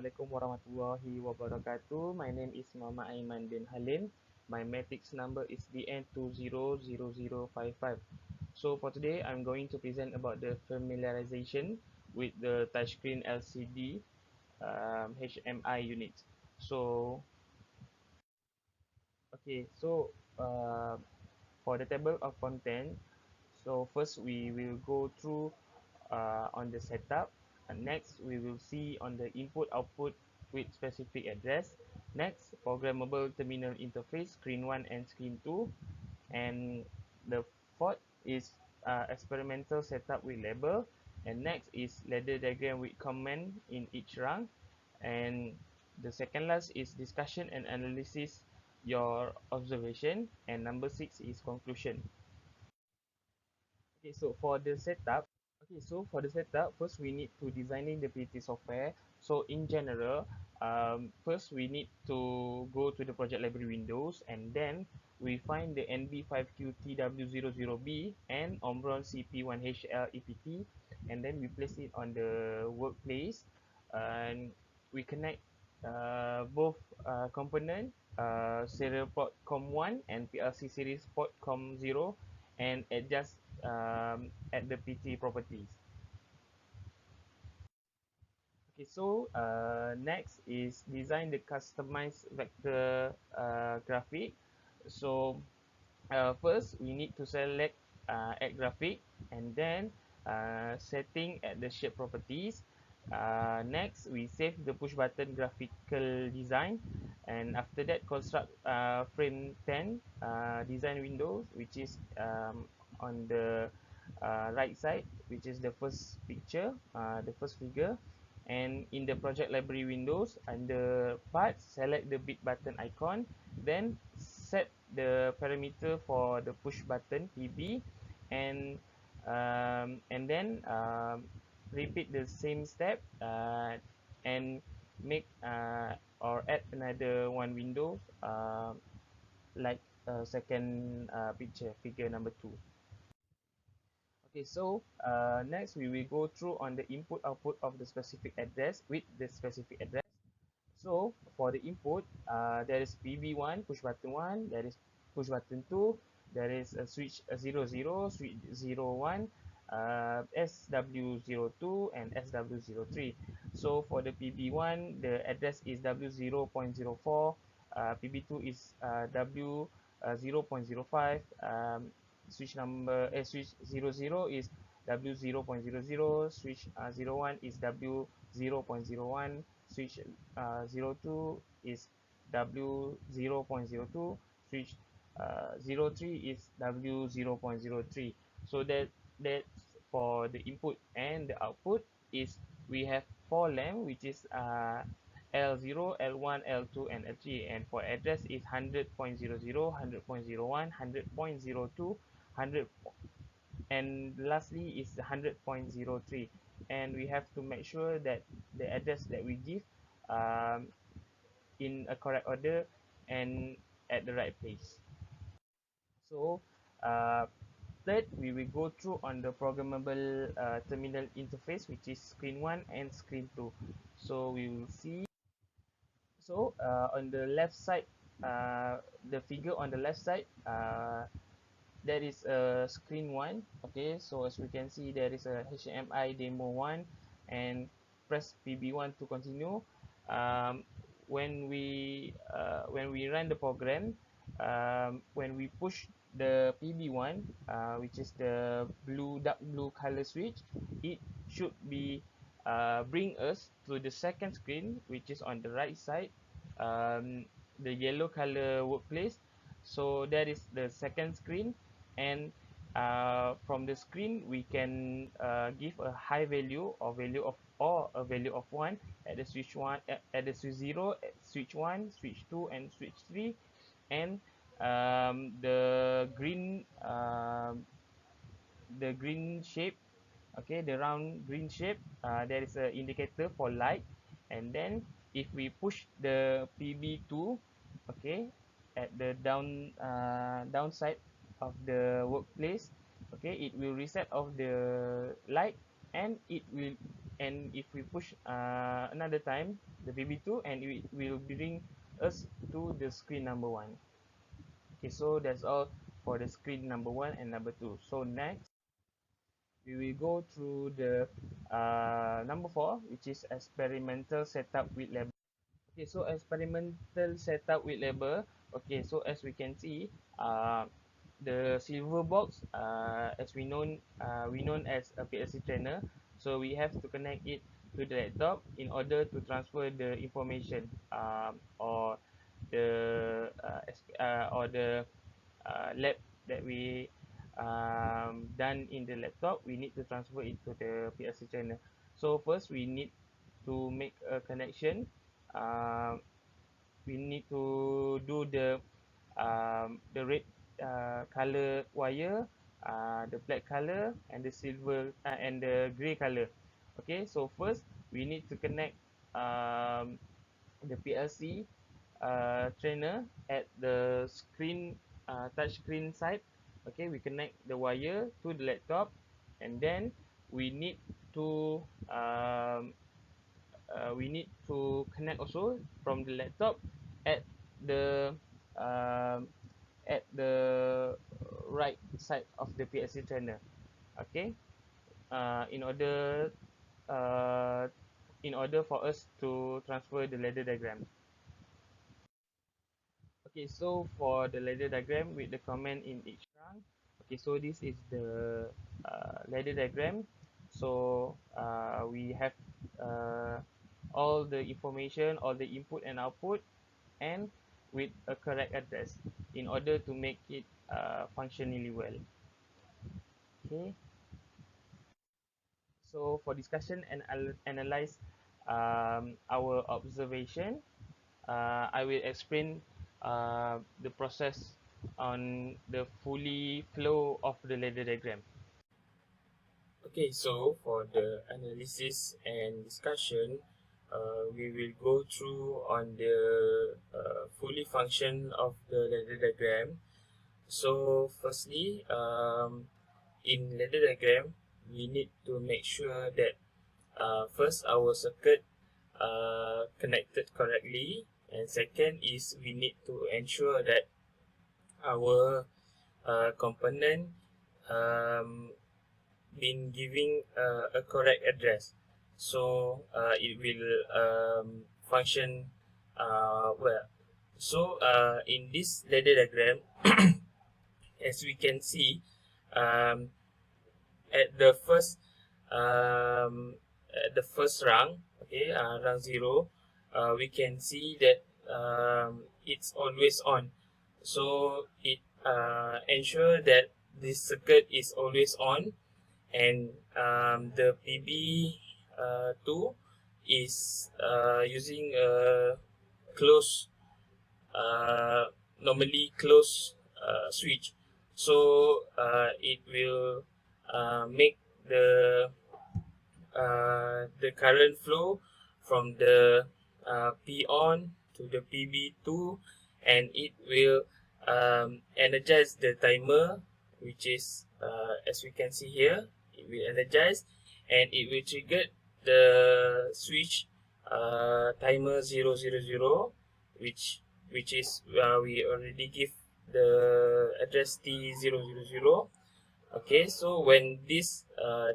Assalamualaikum warahmatullahi wabarakatuh. My name is Muhammad Aiman bin Halim. My matrix number is BN200055. So for today, I'm going to present about the familiarization with the touchscreen LCD HMI unit. So okay, for the table of content, so first we will go through on the setup, and next we will see on the input output with specific address. Next, programmable terminal interface screen 1 and screen 2, and the fourth is experimental setup with label, and next is ladder diagram with command in each rung, and the second last is discussion and analysis your observation, and number 6 is conclusion. Okay, so for the setup, first we need to designing the PDT software. So in general, first we need to go to the project library windows, and then we find the NB5QTW00B and Omron CP1HL EPT, and then we place it on the workplace, and we connect both component, serial port COM1 and PLC series port COM0, and adjust at the PT properties. Okay, so next is design the customized vector graphic. So first we need to select add graphic, and then setting at the shape properties. Next we save the push button graphical design, and after that construct frame 10 design windows, which is on the right side, which is the first picture, the first figure. And in the project library windows, under parts, select the big button icon, then set the parameter for the push button PB, and then repeat the same step and make or add another one window like second picture, figure number 2. Okay, so next we will go through on the input output of the specific address with the specific address. So for the input, there is PB1, push button 1, there is push button 2, there is a switch 00, switch 01, SW02, and SW03. So for the PB1, the address is W0.04, PB2 is W0.05, switch 00 is W0.00, switch 01 is W0.01, switch 02 is W0.02, switch 03 is W0.03. So that's for the input, and the output is we have 4 lamp, which is L0, L1, L2, and L3, and for address is 100.00, 100.01, 100.02, 100, and lastly is 100.03, and we have to make sure that the address that we give in a correct order and at the right place. So third, we will go through on the programmable terminal interface, which is screen 1 and screen 2. So we will see. So on the left side, the figure on the left side, there is a screen 1. Okay, so as we can see, there is a HMI demo 1, and press PB1 to continue. When we run the program, when we push the PB1, which is the dark blue color switch, it should be bring us to the second screen, which is on the right side, the yellow color workplace. So that is the second screen, and from the screen we can give a high value or a value of 1 at the switch 1, at the switch 0, at switch 1, switch 2, and switch 3, and the green shape, okay, the round green shape, there is an indicator for light. And then if we push the PB2, okay, at the downside of the workplace, okay, it will reset off the light, and it will and if we push another time the PB2, and it will bring us to the screen number 1. Okay, so that's all for the screen number 1 and number 2. So next we will go through the number 4, which is experimental setup with label. Okay, so experimental setup with label. Okay, so as we can see, the silver box, as we known as a PLC trainer. So we have to connect it to the laptop in order to transfer the information, or the lab that we done in the laptop. We need to transfer it to the PLC trainer. So first we need to make a connection. Uh, we need to do the red color wire, the black color, and the silver and the gray color. Okay, so first we need to connect the PLC trainer at the screen, touch screen side. Okay, we connect the wire to the laptop, and then we need to connect also from the laptop at the um, at the right side of the PLC trainer. Okay, uh, in order uh, in order for us to transfer the ladder diagram. Okay, so for the ladder diagram with the comment in each rung. Okay, so this is the ladder diagram. So we have uh, all the information, all the input and output, and with a correct address in order to make it functionally well. Okay, so for discussion and analyze our observation, I will explain the process on the fully flow of the ladder diagram. Okay, so for the analysis and discussion, we will go through on the fully function of the ladder diagram. So firstly, in ladder diagram, we need to make sure that first our circuit connected correctly, and second is we need to ensure that our component um, been giving a correct address, so it will function well. So in this ladder diagram, as we can see, um, at the first um, rung, okay, rung 0, we can see that it's always on. So it ensure that this circuit is always on, and the PB2 is using a close uh, normally close switch. So it will make the current flow from the P on to the PB2, and it will energize the timer, which is as we can see here, it will energize, and it will trigger the switch timer 000, which is we already give the address T000. Okay, so when this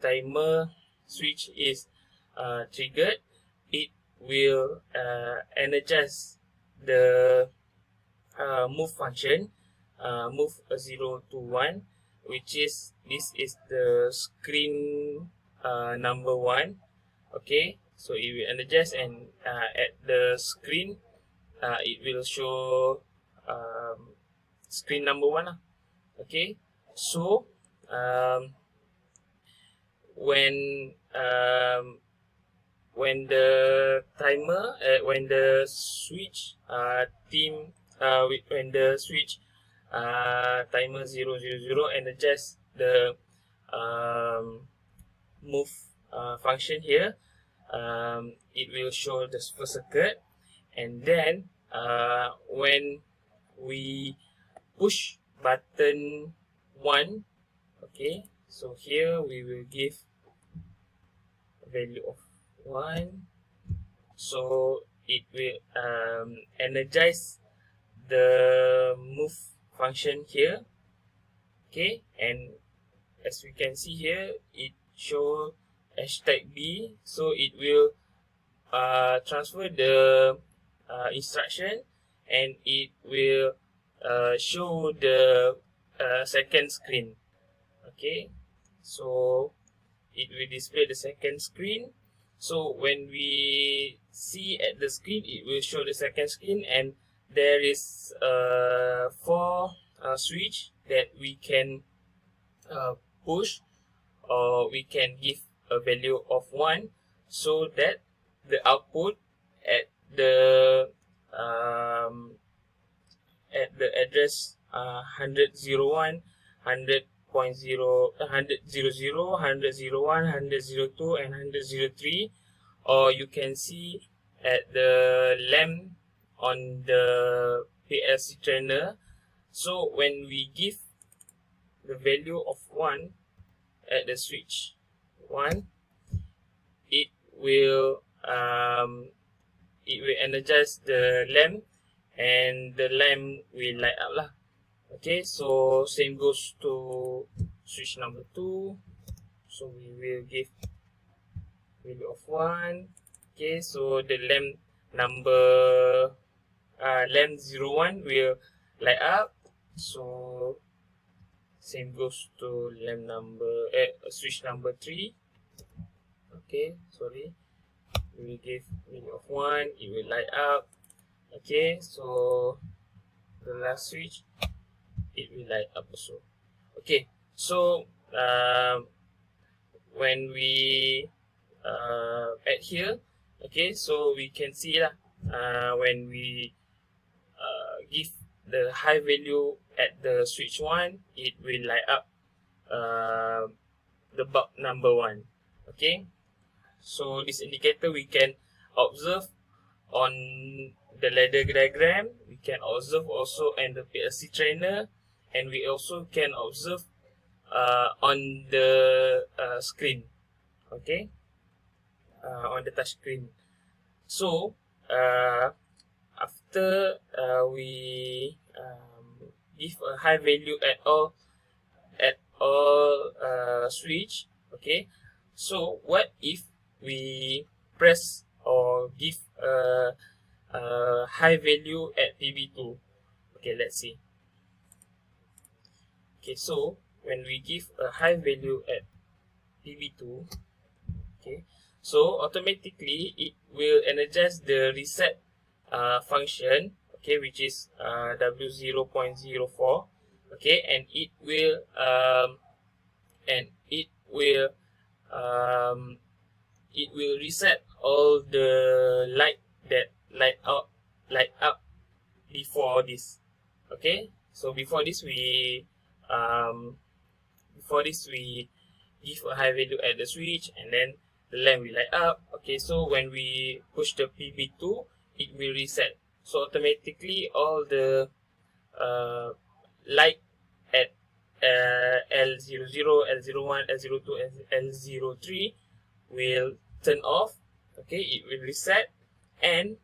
timer switch is triggered, it will energize the move function, move 0 to 1, which is this is the screen number 1. Okay, so it will energize, and at the screen it will show screen number 1. Okay, so um, when when the switch when the switch timer 000 energize the um, move function here, it will show the first circuit, and then when we push button 1, okay, so here we will give value of 1. So it will energize the move function here. Okay, and as we can see here, it show hashtag B, so it will transfer the instruction, and it will show the second screen. Okay, so it will display the second screen. So when we see at the screen, it will show the second screen, and there is 4 switch that we can push, or we can give a value of 1, so that the output at the address 100.01, 100.0, 100.00, 100.01, 100.02, and 100.03, or you can see at the lamp on the PLC trainer. So when we give the value of 1 at the switch 1, it will energize the lamp, and the lamp will light up lah. Okay, so same goes to switch number 2. So we will give value of 1. Okay, so the lamp number lamp 01 will light up. So same goes to lamp number switch number 3. Okay, sorry, we will give value of 1, it will light up. Okay, so the last switch, it will light up also. Okay, so when we add here, okay, so we can see lah, when we give the high value at the switch 1, it will light up the bulb number 1. Okay, so this indicator we can observe on the ladder diagram, we can observe also in the PLC trainer, and we also can observe on the screen. Okay, on the touch screen. So after we give a high value at all switch, okay, so what if we press or give a high value at PB2? Okay, let's see. Okay, so when we give a high value at PB2, okay, so automatically it will energize the reset function, okay, which is W0.04, okay, and it will reset all the light that light up before this. Okay, so before this we give a high value at the switch, and then the lamp will light up. Okay, so when we push the PB2, it will reset. So automatically all the light at L00, L01, L02, and L03 will turn off. Okay, it will reset, and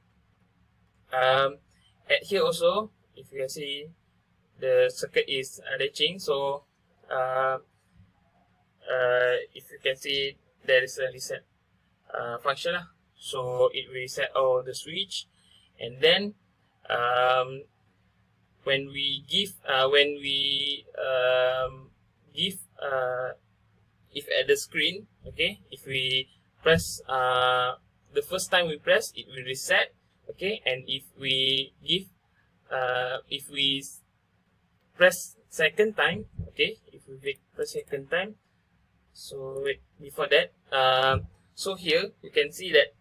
at here also, if you can see, the circuit is latching. So if you can see, there is a reset function lah. So it will reset all the switch, and then when we give if at the screen, okay, if we press the first time we press, it will reset. Okay, and if we press second time, okay, if we press second time, so wait, before that, so here you can see that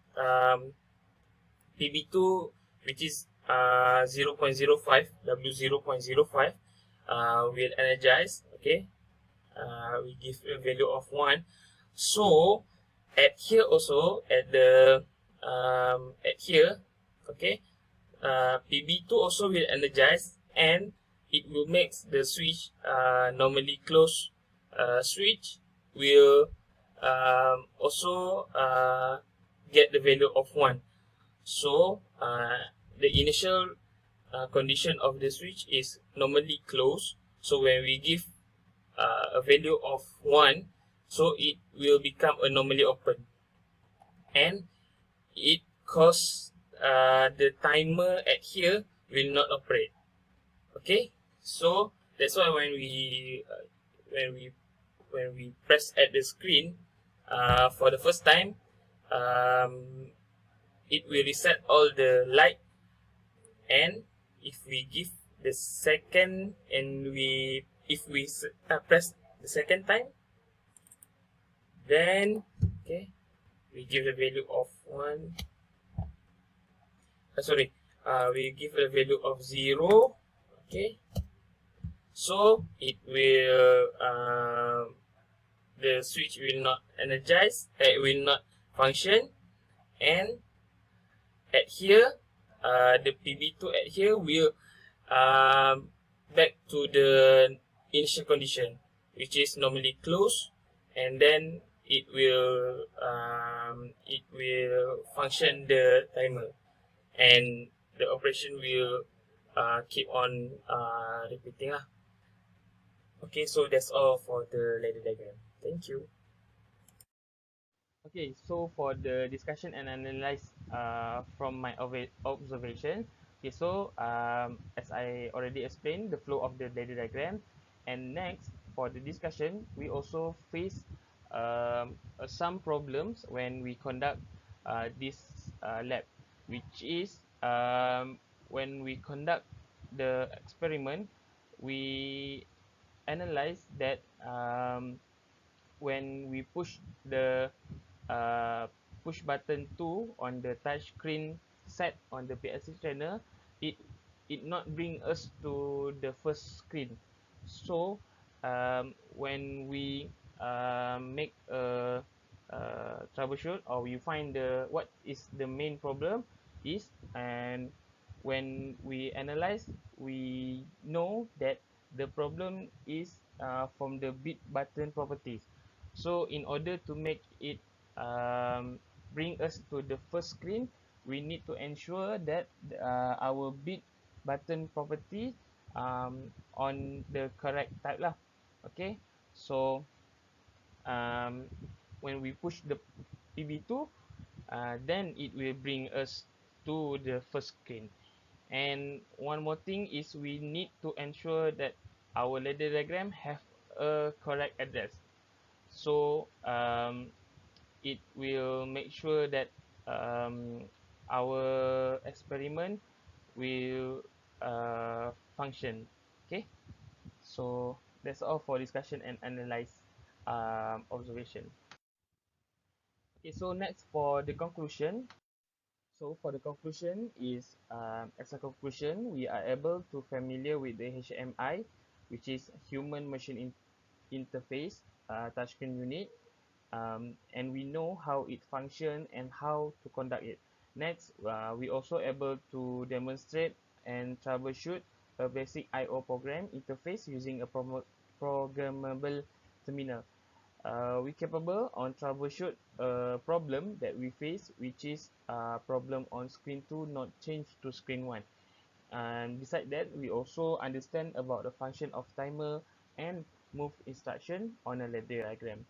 PB2, which is 0.05, W0.05, will energize. Okay, we give a value of 1. So at here also, at the at here, okay, PB2 also will energize, and it will make the switch normally closed switch will also get the value of 1. So the initial condition of the switch is normally closed. So when we give a value of 1, so it will become a normally open, and it cause the timer at here will not operate. Okay, so that's why when we when we press at the screen for the first time, um, it will reset all the light. And if we give the second, and if we press the second time, then okay, we give the value of 1, sorry, we give a value of 0. Okay, so it will the switch will not energize, it will not function. And at here, the PB2 at here will back to the initial condition, which is normally closed, and then it will function the timer, and the operation will keep on repeating lah. Okay, so that's all for the ladder diagram. Thank you. Okay, so for the discussion and analyze from my observation, okay, so as I already explained the flow of the ladder diagram, and next for the discussion, we also face some problems when we conduct this lab, which is when we conduct the experiment, we analyze that when we push the uh, push button 2 on the touch screen set on the PLC channel, it not bring us to the first screen. So when we make a troubleshoot, or you find the what is the main problem is, and when we analyze, we know that the problem is from the bit button properties. So in order to make it bring us to the first screen, we need to ensure that our bit button property on the correct type lah. Okay, so um, when we push the PB2, then it will bring us to the first screen. And one more thing is, we need to ensure that our ladder diagram have a correct address. So it will make sure that our experiment will function. Okay, so that's all for discussion and analyze observation. Okay, so next for the conclusion. So for the conclusion is, as a conclusion, we are able to familiar with the HMI, which is human machine interface touchscreen unit, and we know how it functions and how to conduct it. Next, we also able to demonstrate and troubleshoot a basic I/O program interface using a programmable terminal. We capable on troubleshoot a problem that we face, which is problem on screen 2 not change to screen 1. And beside that, we also understand about the function of timer and move instruction on a ladder diagram.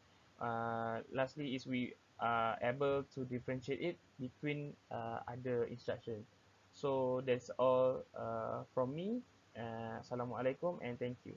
Lastly is, we are able to differentiate it between other instructions. So that's all from me. Assalamualaikum and thank you.